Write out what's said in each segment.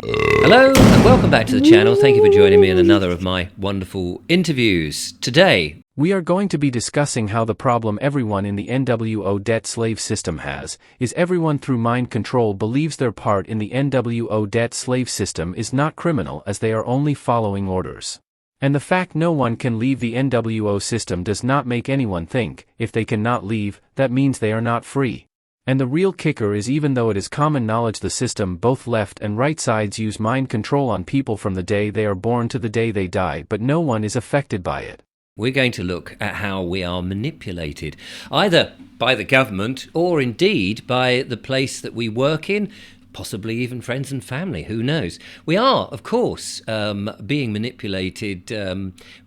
Hello and welcome back to the channel. Thank you for joining me in another of my wonderful interviews. Today, we are going to be discussing how the problem everyone in the NWO debt slave system has is everyone through mind control believes their part in the NWO debt slave system is not criminal as they are only following orders. And the fact no one can leave the NWO system does not make anyone think, if they cannot leave, that means they are not free. And the real kicker is even though it is common knowledge the system both left and right sides use mind control on people from the day they are born to the day they die, but no one is affected by it. We're going to look at how we are manipulated, either by the government or indeed by the place that we work in, possibly even friends and family, who knows. We are, of course, being manipulated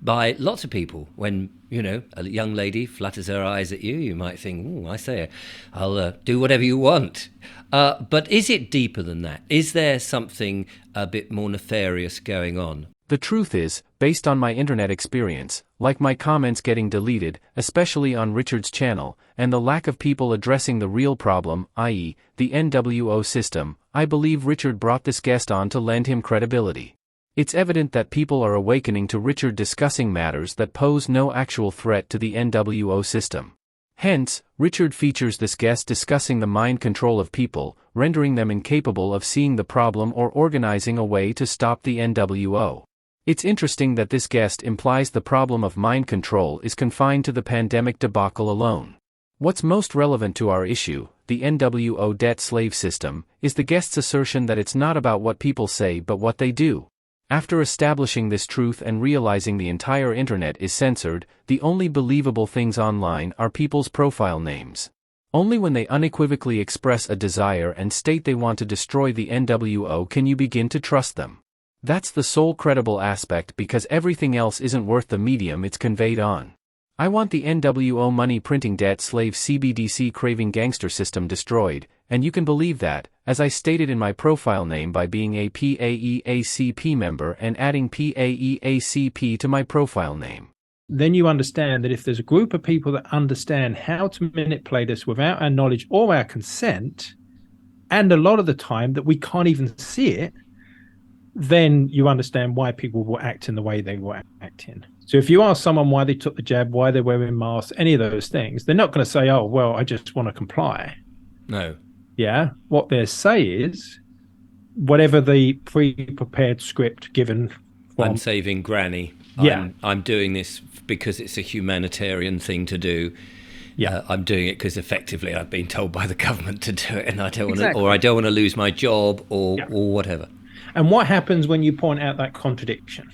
by lots of people. When, a young lady flutters her eyes at you, you might think, "Oh, I say, I'll do whatever you want." But is it deeper than that? Is there something a bit more nefarious going on? The truth is, based on my internet experience, like my comments getting deleted, especially on Richard's channel, and the lack of people addressing the real problem, i.e., the NWO system, I believe Richard brought this guest on to lend him credibility. It's evident that people are awakening to Richard discussing matters that pose no actual threat to the NWO system. Hence, Richard features this guest discussing the mind control of people, rendering them incapable of seeing the problem or organizing a way to stop the NWO. It's interesting that this guest implies the problem of mind control is confined to the pandemic debacle alone. What's most relevant to our issue, the NWO debt slave system, is the guest's assertion that it's not about what people say but what they do. After establishing this truth and realizing the entire internet is censored, the only believable things online are people's profile names. Only when they unequivocally express a desire and state they want to destroy the NWO can you begin to trust them. That's the sole credible aspect because everything else isn't worth the medium it's conveyed on. I want the NWO money printing debt slave CBDC craving gangster system destroyed, and you can believe that, as I stated in my profile name by being a PAEACP member and adding PAEACP to my profile name. Then you understand that if there's a group of people that understand how to manipulate us without our knowledge or our consent, and a lot of the time that we can't even see it, then you understand why people will act in the way they will act in. So if you ask someone why they took the jab, why they're wearing masks, any of those things, they're not going to say, "Oh, well, I just want to comply." No. Yeah. What they say is, whatever the pre-prepared script given from... I'm saving Granny. Yeah. I'm doing this because it's a humanitarian thing to do. Yeah. I'm doing it because effectively I've been told by the government to do it and I don't want to, Exactly. or I don't want to lose my job or Yeah. whatever. And what happens when you point out that contradiction?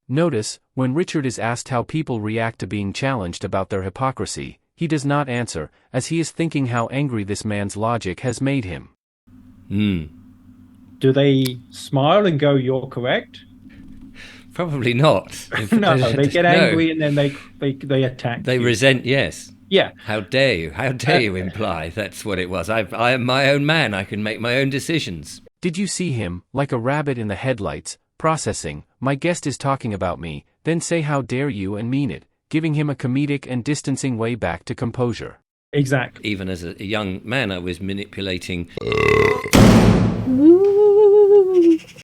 Notice, when Richard is asked how people react to being challenged about their hypocrisy, he does not answer, as he is thinking how angry this man's logic has made him. Do they smile and go, "You're correct"? Probably not. No, they get angry and then they attack. They you. resent, yes. Yeah. How dare you? How dare you imply that's what it was? I am my own man. I can make my own decisions. Did you see him, like a rabbit in the headlights, processing, "My guest is talking about me," then say "how dare you" and mean it, giving him a comedic and distancing way back to composure? Exactly. Even as a young man, I was manipulating